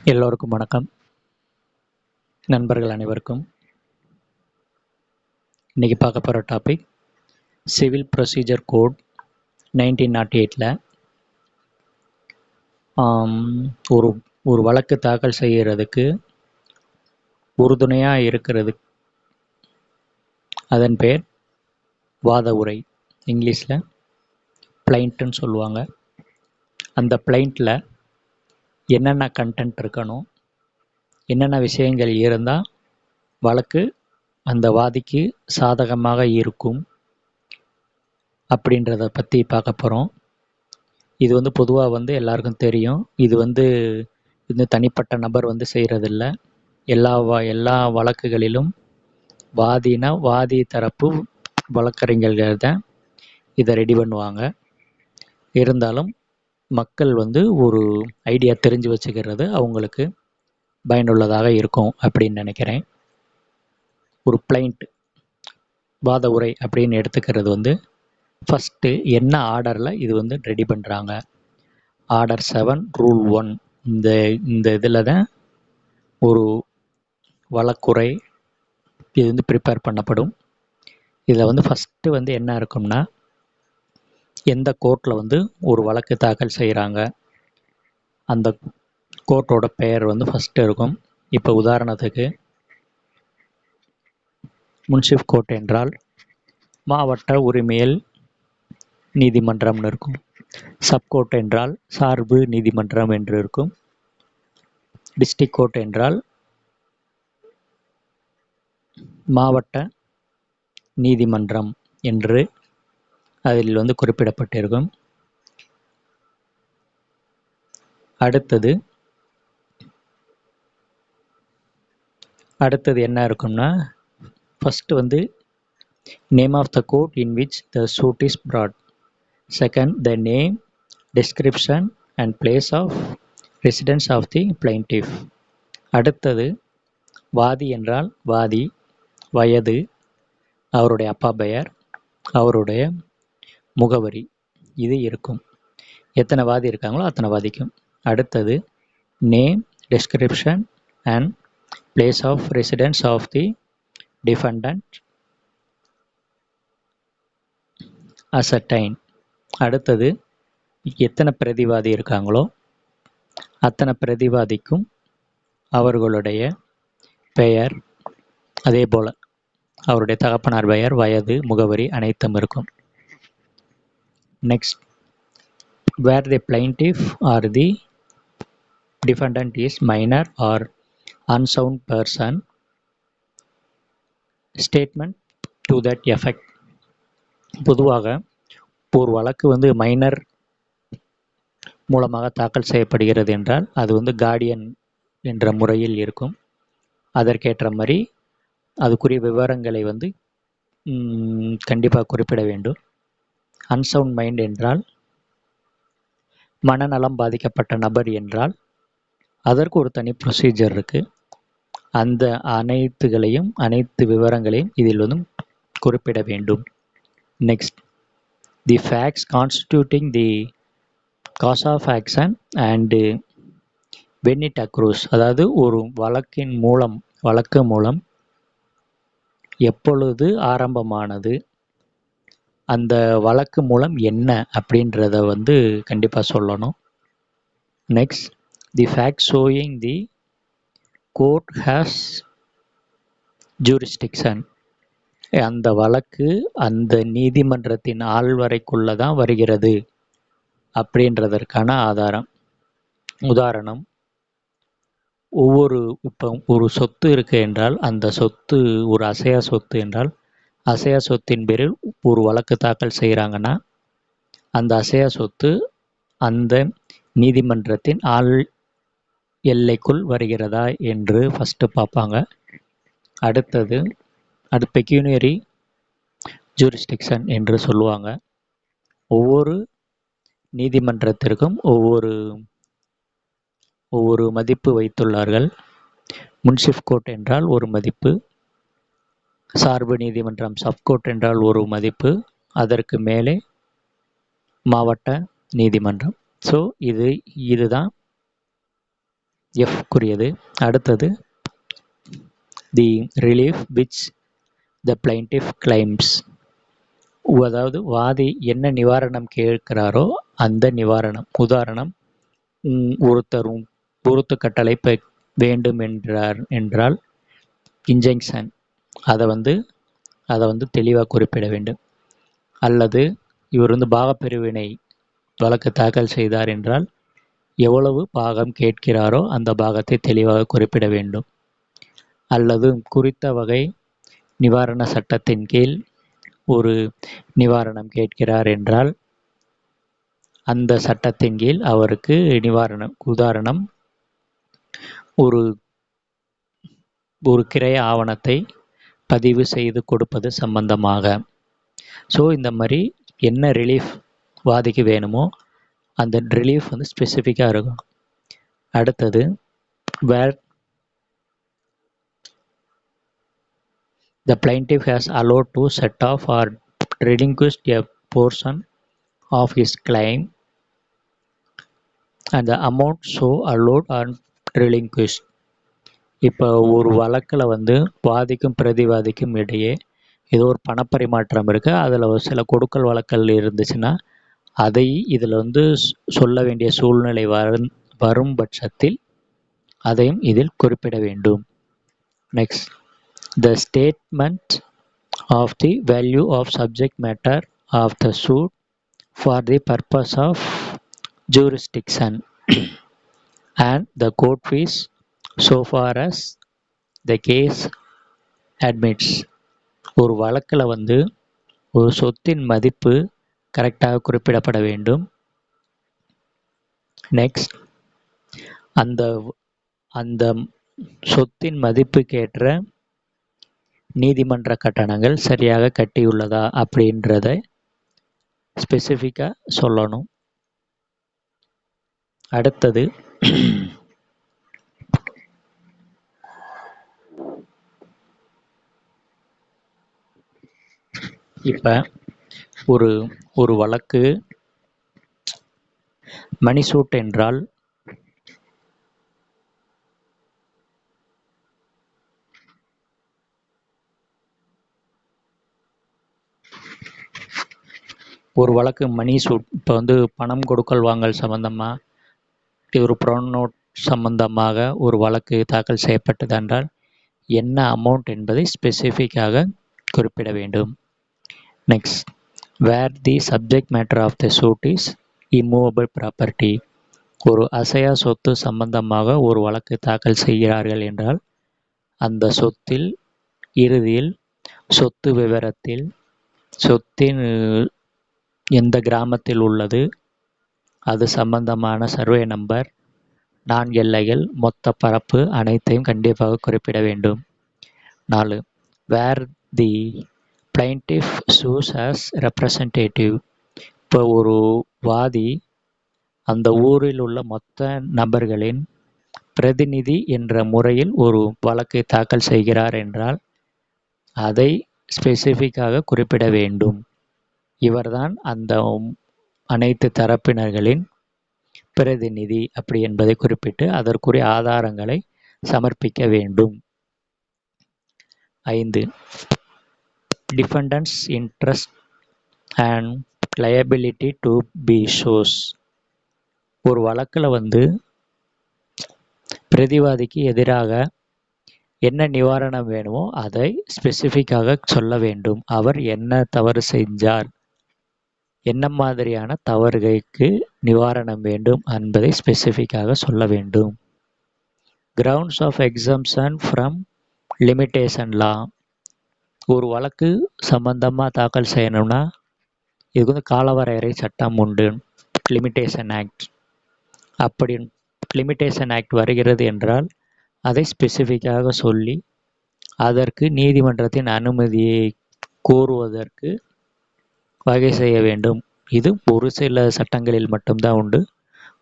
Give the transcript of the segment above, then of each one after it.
எல்லோருக்கும் வணக்கம். நண்பர்கள் அனைவருக்கும் இன்றைக்கி பார்க்க போகிற டாபிக் சிவில் ப்ரொசீஜர் கோட் 1908ல் ஒரு ஒரு வழக்கு தாக்கல் செய்கிறதுக்கு உறுதுணையாக இருக்கிறது. அதன் பேர் வாத உரை, இங்கிலீஷில் பிளைண்ட்டுன்னு சொல்லுவாங்க. அந்த பிளைண்ட்டில் என்னென்ன கண்டென்ட் இருக்கணும், என்னென்ன விஷயங்கள் இருந்தால் வழக்கு அந்த வாதிக்கு சாதகமாக இருக்கும் அப்படின்றத பற்றி பார்க்க போகிறோம். இது பொதுவாக எல்லாருக்கும் தெரியும். இது தனிப்பட்ட நபர் செய்கிறதில்ல. எல்லா வழக்குகளிலும் வாதி தரப்பு வழக்கறிஞர்கள் தான் இதை ரெடி பண்ணுவாங்க. இருந்தாலும் மக்கள் ஒரு ஐடியா தெரிஞ்சு வச்சுக்கிறது அவங்களுக்கு பயனுள்ளதாக இருக்கும் அப்படின்னு நினைக்கிறேன். ஒரு பிளைண்ட் வாத உரை அப்படின்னு எடுத்துக்கிறது ஃபஸ்ட்டு என்ன ஆர்டரில் இது ரெடி பண்ணுறாங்க. ஆர்டர் 7 ரூல் 1 இந்த இதில் தான் ஒரு வழக்குரை இது ப்ரிப்பேர் பண்ணப்படும். இதில் ஃபஸ்ட்டு என்ன இருக்கும்னா, எந்த கோர்ட்டில் ஒரு வழக்கு தாக்கல் செய்கிறாங்க அந்த கோர்ட்டோட பெயர் ஃபஸ்ட்டு இருக்கும். இப்போ உதாரணத்துக்கு முன்சிஃப் கோர்ட் என்றால் மாவட்ட உரிமையல் நீதிமன்றம்னு இருக்கும். சப்கோர்ட் என்றால் சார்பு நீதிமன்றம் என்று இருக்கும். டிஸ்ட்ரிக்ட் கோர்ட் என்றால் மாவட்ட நீதிமன்றம் என்று அதில் குறிப்பிடப்பட்டிருக்கும். அடுத்தது என்ன இருக்கும்னா, first name of the court in which the suit is brought. Second, the name, description and place of residence of the plaintiff. அடுத்தது வாதி என்றால் வாதி, வயது, அவருடைய அப்பா பெயர், அவருடைய முகவரி, இது இருக்கும். எத்தனை வாதி இருக்காங்களோ அத்தனை வாதிக்கும். அடுத்தது name, description and place of residence of the defendant ascertain. அடுத்தது எத்தனை பிரதிவாதி இருக்காங்களோ அத்தனை பிரதிவாதிக்கும் அவர்களுடைய பெயர், அதே போல் அவருடைய தகப்பனார் பெயர், வயது, முகவரி அனைத்தும் இருக்கும். Next, where the plaintiff or the defendant is minor or unsound person, statement to that effect. பொதுவாக ஒரு வழக்கு மைனர் மூலமாக தாக்கல் செய்யப்படுகிறது என்றால் அது கார்டியன் என்ற முறையில் இருக்கும். அதற்கேற்ற மாதிரி அதுக்குரிய விவரங்களை கண்டிப்பாக குறிப்பிட வேண்டும். அன்சவுண்ட் மைண்ட் என்றால் மனநலம் பாதிக்கப்பட்ட நபர் என்றால் அதற்கு ஒரு தனி ப்ரொசீஜர் இருக்குது. அந்த அனைத்து விவரங்களையும் இதில் குறிப்பிட வேண்டும். Next, the facts constituting the cause of action and when it accrues. அதாவது ஒரு வழக்கு மூலம் எப்பொழுது ஆரம்பமானது, அந்த வழக்கு மூலம் என்ன அப்படின்றத கண்டிப்பாக சொல்லணும். Next, the fact showing the court has jurisdiction. அந்த வழக்கு அந்த நீதிமன்றத்தின் ஆள்வரைக்குள்ளே தான் வருகிறது அப்படின்றதற்கான ஆதாரம். உதாரணம், இப்போ ஒரு சொத்து இருக்கு என்றால் அந்த சொத்து ஒரு அசையா சொத்து என்றால் அசையா சொத்தின் பேரில் ஒரு வழக்கு தாக்கல் செய்கிறாங்கன்னா அந்த அசையா சொத்து அந்த நீதிமன்றத்தின் எல்லைக்குள் வருகிறதா என்று ஃபஸ்ட்டு பார்ப்பாங்க. அடுத்தது பெக்யூனியரி ஜூரிஸ்டிக்ஷன் என்று சொல்லுவாங்க. ஒவ்வொரு நீதிமன்றத்திற்கும் ஒவ்வொரு மதிப்பு வைத்துள்ளார்கள். முன்சிஃப் கோர்ட் என்றால் ஒரு மதிப்பு, சார்பு நீதிமன்றம் சப்கோர்ட் என்றால் ஒரு மதிப்பு, அதற்கு மேலே மாவட்ட நீதிமன்றம். ஸோ இதுதான் எஃப்க்குரியது. அடுத்தது தி relief which the plaintiff claims. அதாவது வாதி என்ன நிவாரணம் கேட்கிறாரோ அந்த நிவாரணம். உதாரணம், ஒருத்தர் பொறுத்து கட்டளை வேண்டும் என்றால் இன்ஜெக்ஷன், அதை தெளிவாக குறிப்பிட வேண்டும். அல்லது இவர் பாகப்பிரிவினை வழக்கு தாக்கல் செய்தார் என்றால் எவ்வளவு பாகம் கேட்கிறாரோ அந்த பாகத்தை தெளிவாக குறிப்பிட வேண்டும். அல்லது குறித்த வகை நிவாரண சட்டத்தின் கீழ் ஒரு நிவாரணம் கேட்கிறார் என்றால் அந்த சட்டத்தின் கீழ் அவருக்கு நிவாரணம். உதாரணம், ஒரு கிரைய ஆவணத்தை பதிவு செய்து கொடுப்பது சம்பந்தமாக. ஸோ இந்த மாதிரி என்ன ரிலீஃப் வாதிக்கு வேணுமோ அந்த ரிலீஃப் ஸ்பெசிஃபிக்காக இருக்கும். அடுத்தது, வேர் the plaintiff has allowed to set off or relinquish a portion of his claim and the amount so allowed or relinquished. இப்போ ஒரு வழக்கில் வாதிக்கும் பிரதிவாதிக்கும் இடையே ஏதோ ஒரு பணப்பரிமாற்றம் இருக்குது, அதில் சில கொடுக்கல் வழக்கல் இருந்துச்சுன்னா அதை இதில் சொல்ல வேண்டிய சூழ்நிலை வரும் பட்சத்தில் அதையும் இதில் குறிப்பிட வேண்டும். Next, the statement of the value of subject matter of the suit for the purpose of jurisdiction and the court fees so far as the case admits. ஒரு வழக்கில் ஒரு சொத்தின் மதிப்பு கரெக்டாக குறிப்பிடப்பட வேண்டும். நெக்ஸ்ட், அந்த சொத்தின் மதிப்புக்கேற்ற நீதிமன்ற கட்டணங்கள் சரியாக கட்டியுள்ளதா அப்படின்றத ஸ்பெசிஃபிக்காக சொல்லணும். அடுத்தது, இப்போ ஒரு வழக்கு மணி சூட் என்றால் ஒரு வழக்கு மணி சூட் இப்போ பணம் கொடுக்கல் வாங்கல் சம்பந்தமாக ஒரு ப்ரோனோட் சம்பந்தமாக ஒரு வழக்கு தாக்கல் செய்யப்பட்டது என்றால் என்ன அமௌண்ட் என்பதை ஸ்பெசிஃபிக்காக குறிப்பிட வேண்டும். Next, where the subject matter of the suit is immovable property. ஒரு அசையா சொத்து சம்பந்தமாக ஒரு வழக்கு தாக்கல் செய்கிறார்கள் என்றால் அந்த சொத்தில் இறுதியில் சொத்து விவரத்தில் சொத்தின் எந்த கிராமத்தில் உள்ளது, அது சம்பந்தமான சர்வே நம்பர், 4 எல்லைகள், மொத்த பரப்பு அனைத்தையும் கண்டிப்பாக குறிப்பிட வேண்டும். 4, வேர் தி பிளைண்டிஃப் சூஸ் ஆஸ் ரெப்ரசன்டேட்டிவ். இப்போ ஒரு வாதி அந்த ஊரில் உள்ள மொத்த நபர்களின் பிரதிநிதி என்ற முறையில் ஒரு வழக்கை தாக்கல் செய்கிறார் என்றால் அதை ஸ்பெசிஃபிக்காக குறிப்பிட வேண்டும். இவர்தான் அந்த அனைத்து தரப்பினர்களின் பிரதிநிதி அப்படி என்பதை குறிப்பிட்டு அதற்குரிய ஆதாரங்களை சமர்ப்பிக்க வேண்டும். 5, defendants interest and liability to be shows. ஒரு வழக்கில் பிரதிவாதிக்கு எதிராக என்ன நிவாரணம் வேணுமோ அதை ஸ்பெசிஃபிக்காக சொல்ல வேண்டும். அவர் என்ன தவறு செஞ்சார், என்ன மாதிரியான தவறுகளுக்கு நிவாரணம் வேண்டும் என்பதை ஸ்பெசிஃபிக்காக சொல்ல வேண்டும். Grounds of exemption from limitation law. ஒரு வழக்கு சம்பந்தமாக தாக்கல் செய்யணும்னா இதுக்கு காலவரையறை சட்டம் உண்டு, லிமிட்டேஷன் ஆக்ட். அப்படி லிமிட்டேஷன் ஆக்ட் வருகிறது என்றால் அதை ஸ்பெசிஃபிக்காக சொல்லி அதற்கு நீதிமன்றத்தின் அனுமதியை கோருவதற்கு வகை செய்ய வேண்டும். இது ஒரு சில சட்டங்களில் மட்டும்தான் உண்டு.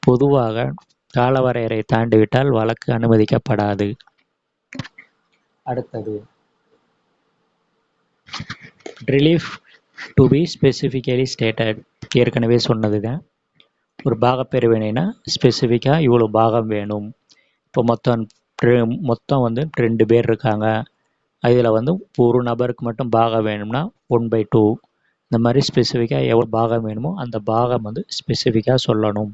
பொதுவாக காலவரையறை தாண்டிவிட்டால் வழக்கு அனுமதிக்கப்படாது. அடுத்தது, relief to be specifically stated. ஏற்கனவே சொன்னது தான். ஒரு பாகப்பிரிவினைனா ஸ்பெசிஃபிக்காக இவ்வளோ பாகம் வேணும், இப்போ மொத்தம் வந்து 2 பேர் இருக்காங்க. இதில் வந்து ஒரு நபருக்கு மட்டும் பாகம் வேணும்னா 1/2. இந்த மாதிரி ஸ்பெசிஃபிக்காக எவ்வளோ பாகம் வேணுமோ அந்த பாகம் வந்து ஸ்பெசிஃபிக்காக சொல்லணும்.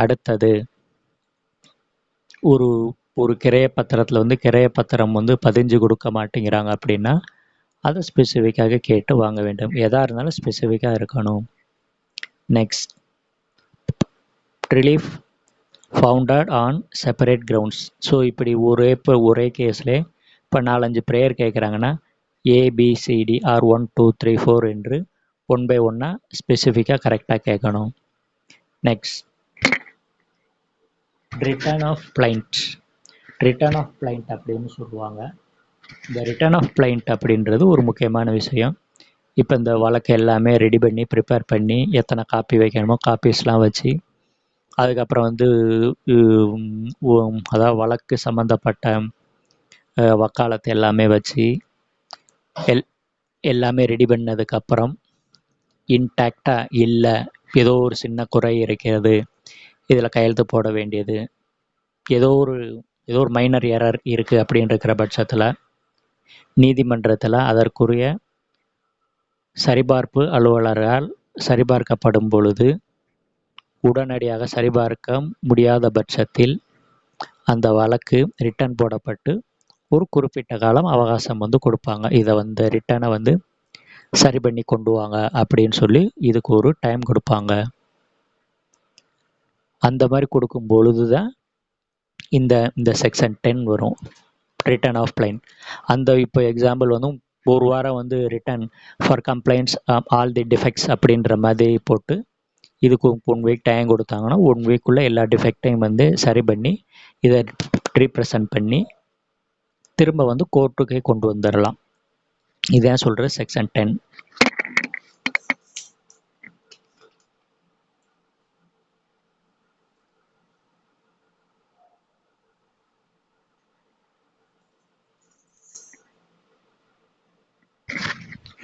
அடுத்தது ஒரு ஒரு கிரையப்பத்திரத்தில் வந்து கிரையப்பத்திரம் வந்து பதிஞ்சு கொடுக்க மாட்டேங்கிறாங்க அப்படின்னா அதை ஸ்பெசிஃபிக்காக கேட்டு வாங்க வேண்டும். எதாக இருந்தாலும் ஸ்பெசிஃபிக்காக இருக்கணும். Next, relief founded on separate grounds. So இப்படி ஒரே கேஸில் இப்போ 4-5 ப்ரேயர் கேட்குறாங்கன்னா ஏபிசிடி ஆர் 1 2 3 4 என்று 1 by 1 ஸ்பெசிஃபிக்காக கரெக்டாக கேட்கணும். Next, return of plaint. Return of plaint அப்படின்னு சொல்லுவாங்க. இந்த ரிட்டர்ன் ஆஃப் பிளைண்ட் அப்படின்றது ஒரு முக்கியமான விஷயம். இப்போ இந்த வழக்கு எல்லாமே ரெடி பண்ணி ப்ரிப்பேர் பண்ணி எத்தனை காப்பி வைக்கணுமோ காப்பீஸ்லாம் வச்சு அதுக்கப்புறம் வந்து அதாவது வழக்கு சம்மந்தப்பட்ட வக்காலத்தை எல்லாமே வச்சு எல்லாமே ரெடி பண்ணதுக்கப்புறம் இன்டாக்டாக இல்லை, ஏதோ ஒரு சின்ன குறை இருக்கிறது, இதில் கையெழுத்து போட வேண்டியது, ஏதோ ஒரு மைனர் எரர் இருக்குது அப்படின்ற பட்சத்தில் நீதிமன்றத்தில் அதற்குரிய சரிபார்ப்பு அலுவலரால் சரிபார்க்கப்படும் பொழுது உடனடியாக சரிபார்க்க முடியாத பட்சத்தில் அந்த வழக்கு ரிட்டர்ன் போடப்பட்டு ஒரு குறிப்பிட்ட காலம் அவகாசம் வந்து கொடுப்பாங்க. இதை வந்து ரிட்டனை வந்து சரி பண்ணி கொண்டு வாங்க அப்படின்னு சொல்லி இதுக்கு ஒரு டைம் கொடுப்பாங்க. அந்த மாதிரி கொடுக்கும் பொழுது தான் இந்த செக்ஷன் 10 வரும், ரிட்டர்ன் ஆஃப் பிளைண்ட். அந்த இப்போ எக்ஸாம்பிள் வந்து ஒரு வாரம் வந்து return for complaints all the defects அப்படின்ற மாதிரி போட்டு இதுக்கு 1 வீக் டைம் கொடுத்தாங்கன்னா 1 வீக்குள்ளே எல்லா டிஃபெக்டையும் வந்து சரி பண்ணி இதை ரீப்ரசன்ட் பண்ணி திரும்ப வந்து கோர்ட்டுக்கே கொண்டு வந்துடலாம். இதான் சொல்கிற செக்ஷன் 10.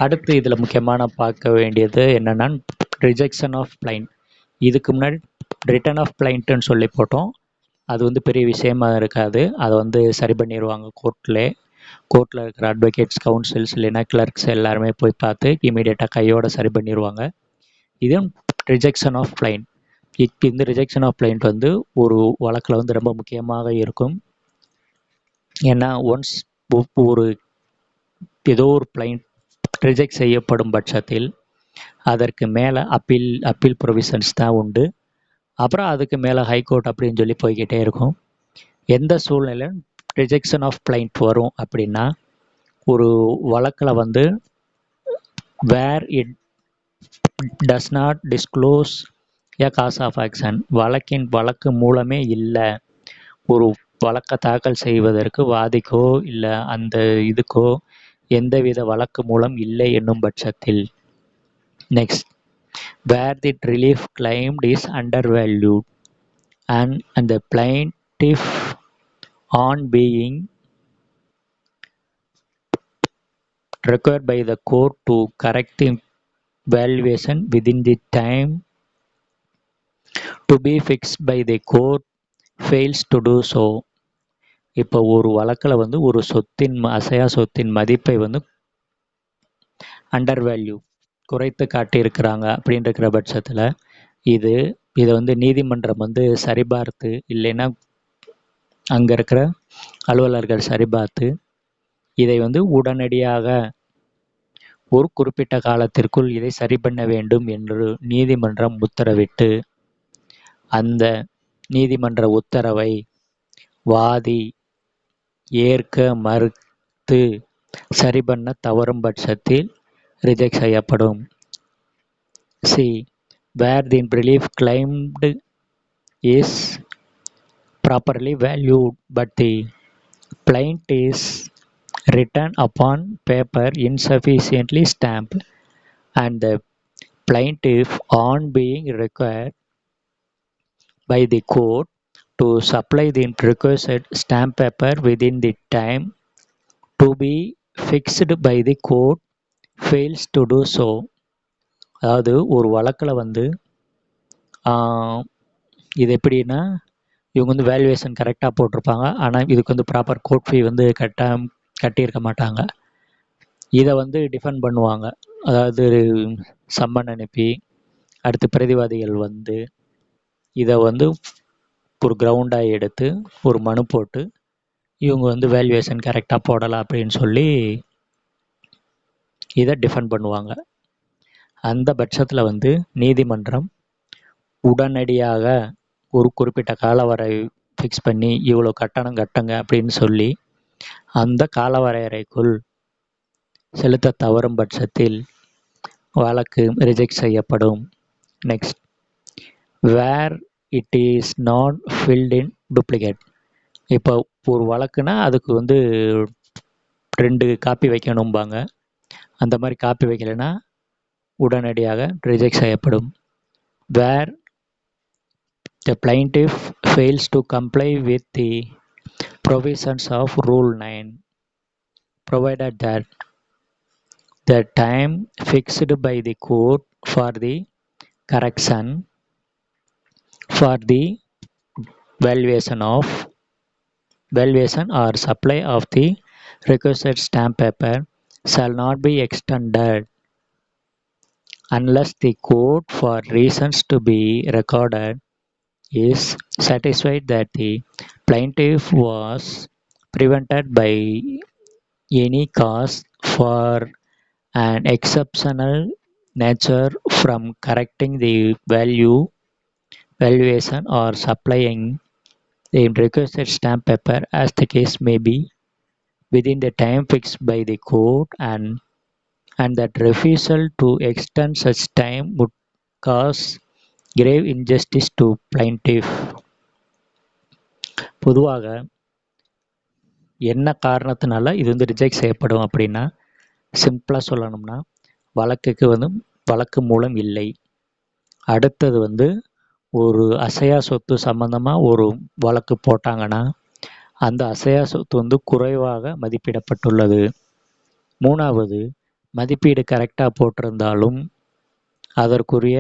அடுத்து இதில் முக்கியமான பார்க்க வேண்டியது என்னென்னா ரிஜெக்ஷன் ஆஃப் பிளைண்ட். இதுக்கு முன்னாடி ரிட்டர்ன் ஆஃப் பிளைண்ட்டுன்னு சொல்லி போட்டோம். அது வந்து பெரிய விஷயமா இருக்காது, அதை வந்து சரி பண்ணிடுவாங்க கோர்ட்டில் இருக்கிற அட்வொகேட்ஸ் கவுன்சில்ஸ் இல்லைன்னா கிளர்க்ஸ் எல்லாருமே போய் பார்த்து இமீடியட்டாக கையோட சரி பண்ணிடுவாங்க. இது ரிஜெக்ஷன் ஆஃப் பிளைண்ட். இந்த ரிஜெக்ஷன் ஆஃப் பிளைண்ட் வந்து ஒரு வழக்கில் வந்து ரொம்ப முக்கியமாக இருக்கும். ஏன்னா ஒன்ஸ் ஒரு ஏதோ ஒரு பிளைண்ட் ரிஜெக்ட் செய்யப்படும் பட்சத்தில் அதற்கு மேலே அப்பீல் ப்ரொவிஷன்ஸ் தான் உண்டு. அப்புறம் அதுக்கு மேலே ஹைகோர்ட் அப்படின்னு சொல்லி போய்கிட்டே இருக்கும். எந்த சூழ்நிலையும் ரிஜெக்ஷன் ஆஃப் பிளைண்ட் வரும் அப்படின்னா ஒரு வழக்கில் வந்து where it does not disclose a cause of action, வழக்கு மூலமே இல்லை, ஒரு வழக்கை தாக்கல் செய்வதற்கு வாதிக்கோ இல்லை அந்த இதுக்கோ எந்தவித வழக்கு மூலம் இல்லை என்னும் பட்சத்தில். Next, where the relief claimed is undervalued and the plaintiff on being required by the court to correct the valuation within the time to be fixed by the court fails to do so. இப்போ ஒரு வழக்கில் வந்து ஒரு அசையா சொத்தின் மதிப்பை வந்து under value குறைத்து காட்டியிருக்கிறாங்க அப்படின்ற பட்சத்தில் இதை வந்து நீதிமன்றம் வந்து சரிபார்த்து இல்லைன்னா அங்கே இருக்கிற அலுவலர்கள் சரிபார்த்து இதை வந்து உடனடியாக ஒரு குறிப்பிட்ட காலத்திற்குள் இதை சரி பண்ண வேண்டும் என்று நீதிமன்றம் உத்தரவிட்டு அந்த நீதிமன்ற உத்தரவை வாதி ஏற்க மறுத்து சரி பண்ண தவறும் பட்சத்தில் ரிஜெக்ட் செய்யப்படும். C, where the relief claimed is properly valued but the plaint is written upon paper insufficiently stamped and the plaintiff on being required by the court to supply the requisite stamp paper within the time to be fixed by the court fails to do so. அதாவது ஒரு வழக்கில் வந்து இது எப்படின்னா இவங்க வந்து valuation கரெக்டாக போட்டிருப்பாங்க, ஆனால் இதுக்கு வந்து ப்ராப்பர் கோர்ட் ஃபீ வந்து கட்டியிருக்க மாட்டாங்க. இதை வந்து டிஃபெண்ட் பண்ணுவாங்க. அதாவது சம்மன் அனுப்பி அடுத்து பிரதிவாதிகள் வந்து இதை வந்து ஒரு கிரவுண்டாக எடுத்து ஒரு மனு போட்டு இவங்க வந்து வேல்யூவேஷன் கரெக்டாக போடலாம் அப்படின்னு சொல்லி இதை டிஃபெண்ட் பண்ணுவாங்க. அந்த பட்சத்தில் வந்து நீதிமன்றம் உடனடியாக ஒரு குறிப்பிட்ட காலவரை ஃபிக்ஸ் பண்ணி இவ்வளோ கட்டணம் கட்டுங்க அப்படின்னு சொல்லி அந்த காலவரையறைக்குள் செலுத்த தவறும் பட்சத்தில் வழக்கு ரிஜெக்ட் செய்யப்படும். Next, where it is not filled in duplicate. இப்போ ஒரு வழக்குனா அதுக்கு வந்து 2 காப்பி வைக்கணும்பாங்க. அந்த மாதிரி காப்பி வைக்கலைன்னா உடனடியாக ரிஜெக்ட் செய்யப்படும். வேர் the plaintiff fails to comply with the provisions of Rule 9, provided that the time fixed by the court for the correction for the valuation or supply of the requisite stamp paper shall not be extended unless the court, for reasons to be recorded, is satisfied that the plaintiff was prevented by any cause for an exceptional nature from correcting the valuation or supplying the requested stamp paper as the case may be within the time fixed by the court, and that refusal to extend such time would cause grave injustice to plaintiff. பொதுவாக என்ன காரணத்தினால இது வந்து reject செய்யப்படும் அப்படின்னா, சிம்பிளாக சொல்லணும்னா வழக்குக்கு வந்து வழக்கு மூலம் இல்லை. அடுத்தது வந்து ஒரு அசையா சொத்து சம்பந்தமாக ஒரு வழக்கு போட்டாங்கன்னா அந்த அசையா சொத்து வந்து குறைவாக மதிப்பிடப்பட்டுள்ளது. 3வது, மதிப்பீடு கரெக்டாக போட்டிருந்தாலும் அதற்குரிய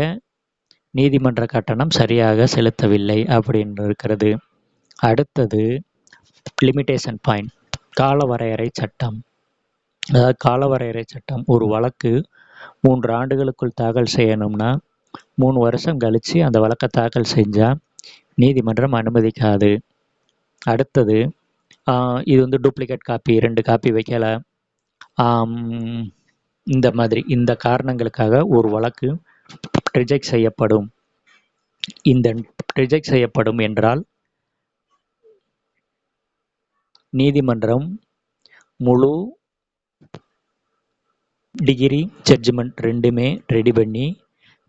நீதிமன்ற கட்டணம் சரியாக செலுத்தவில்லை அப்படின்னு இருக்கிறது. அடுத்தது லிமிட்டேஷன் பாயிண்ட், காலவரையறை சட்டம். அதாவது காலவரையறை சட்டம், ஒரு வழக்கு 3 ஆண்டுகளுக்குள் தாக்கல் செய்யணும்னா 3 வருஷம் கழித்து அந்த வழக்கை தாக்கல் செஞ்சால் நீதிமன்றம் அனுமதிக்காது. அடுத்தது இது வந்து டூப்ளிகேட் காப்பி 2 காப்பி வைக்கல, இந்த மாதிரி இந்த காரணங்களுக்காக ஒரு வழக்கு ரிஜெக்ட் செய்யப்படும். இந்த ரிஜெக்ட் செய்யப்படும் என்றால் நீதிமன்றம் முழு டிகிரி ஜட்ஜ்மெண்ட் 2மே ரெடி பண்ணி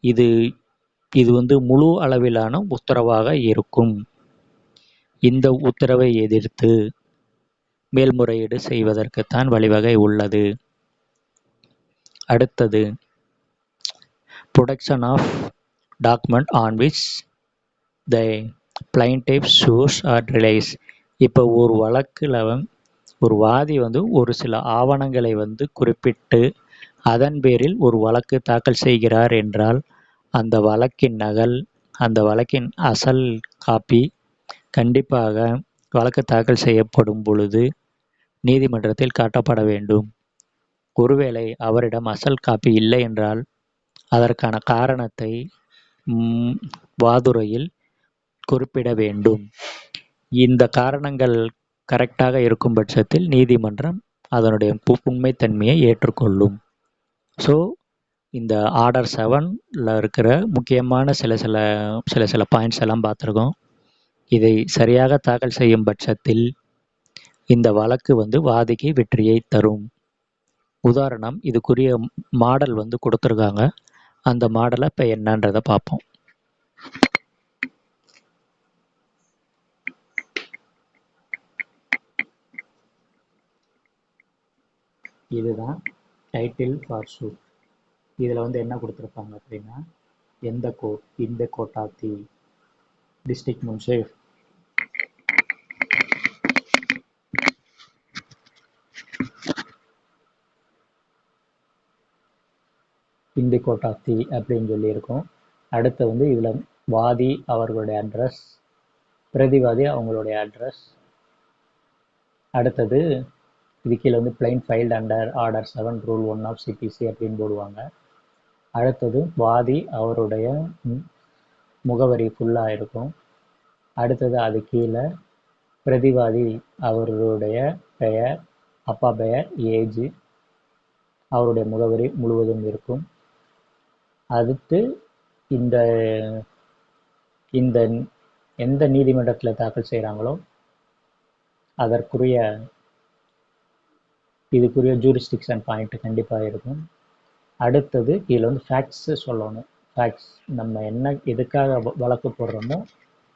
இது வந்து முழு அளவிலான உத்தரவாக இருக்கும். இந்த உத்தரவை எதிர்த்து மேல்முறையீடு செய்வதற்குத்தான் வழிவகை உள்ளது. அடுத்தது production of document on which the plaintiff sues or relies. இப்போ ஒரு வழக்கில் ஒரு வாதி வந்து ஒரு சில ஆவணங்களை வந்து குறிப்பிட்டு அதன் பேரில் ஒரு வழக்கு தாக்கல் செய்கிறார் என்றால் அந்த வழக்கின் நகல், அந்த வழக்கின் அசல் காப்பி கண்டிப்பாக வழக்கு தாக்கல் செய்யப்படும் பொழுது நீதிமன்றத்தில் காட்டப்பட வேண்டும். ஒருவேளை அவரிடம் அசல் காப்பி இல்லை என்றால் அதற்கான காரணத்தை வாதுரையில் குறிப்பிட வேண்டும். இந்த காரணங்கள் கரெக்டாக இருக்கும் பட்சத்தில் நீதிமன்றம் அதனுடைய உண்மைத்தன்மையை ஏற்றுக்கொள்ளும். ஸோ இந்த ஆர்டர் 7ல் இருக்கிற முக்கியமான சில பாயிண்ட்ஸ் எல்லாம் பார்த்துருக்கோம். இதை சரியாக தாக்கல் செய்யும் பட்சத்தில் இந்த வழக்கு வந்து வாதிக்கு வெற்றியை தரும். உதாரணம், இதுக்குரிய மாடல் வந்து கொடுத்துருக்காங்க. அந்த மாடலை இப்போ என்னன்றதை பார்ப்போம். இதுதான் டைட்டில் ஃபார் சூட். இதில் வந்து என்ன கொடுத்துருப்பாங்க அப்படின்னா, எந்த கோர்ட், இந்த court of the district munsif, இந்த கோர்ட் ஆஃப் தி அப்படின்னு சொல்லியிருக்கோம். அடுத்து வந்து இதில் வாதி அவர்களுடைய அட்ரஸ், பிரதிவாதி அவங்களுடைய அட்ரஸ். அடுத்தது இது கீழே வந்து plaint filed under order 7 rule 1 of CPC அப்படின்னு போடுவாங்க. அடுத்தது வாதி அவருடைய முகவரி ஃபுல்லாக இருக்கும். அடுத்தது அது கீழே பிரதிவாதி அவருடைய பெயர், அப்பா பெயர், ஏஜ், அவருடைய முகவரி முழுவதும் இருக்கும். அடுத்து இந்த இந்த எந்த நீதிமன்றத்தில் தாக்கல் செய்கிறாங்களோ அதற்குரிய இதுக்குரிய ஜூரிஸ்டிக்ஷன் பாயிண்ட் கண்டிப்பாக இருக்கும். அடுத்தது இதில் வந்து ஃபேக்ட்ஸு சொல்லணும். ஃபேக்ட்ஸ் நம்ம என்ன எதுக்காக வழக்கு போடுறோமோ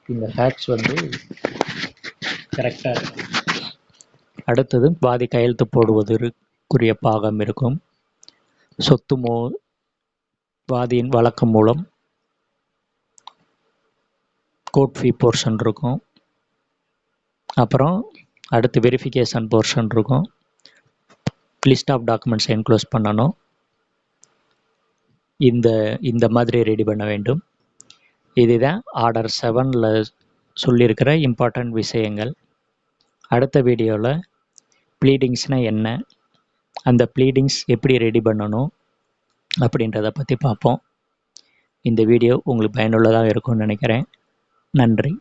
இந்த ஃபேக்ட்ஸ் வந்து கரெக்டாக இருக்கும். அடுத்தது வாதி கையெழுத்து போடுவதற்குரிய பாகம் இருக்கும். சொத்து வாதியின் வழக்கு மூலம் கோர்ட் ஃபீ போர்ஷன் இருக்கும். அப்புறம் அடுத்து வெரிஃபிகேஷன் போர்ஷன் இருக்கும். லிஸ்ட் ஆஃப் டாக்குமெண்ட்ஸ் என்க்ளோஸ் பண்ணணும். இந்த மாதிரி ரெடி பண்ண வேண்டும். இதுதான் ஆர்டர் 7ல் சொல்லியிருக்கிற இம்பார்ட்டண்ட் விஷயங்கள். அடுத்த வீடியோவில் ப்ளீடிங்ஸ்னால் என்ன, அந்த ப்ளீடிங்ஸ் எப்படி ரெடி பண்ணணும் அப்படின்றத பற்றி பார்ப்போம். இந்த வீடியோ உங்களுக்கு பயனுள்ளதாக இருக்கும்னு நினைக்கிறேன். நன்றி.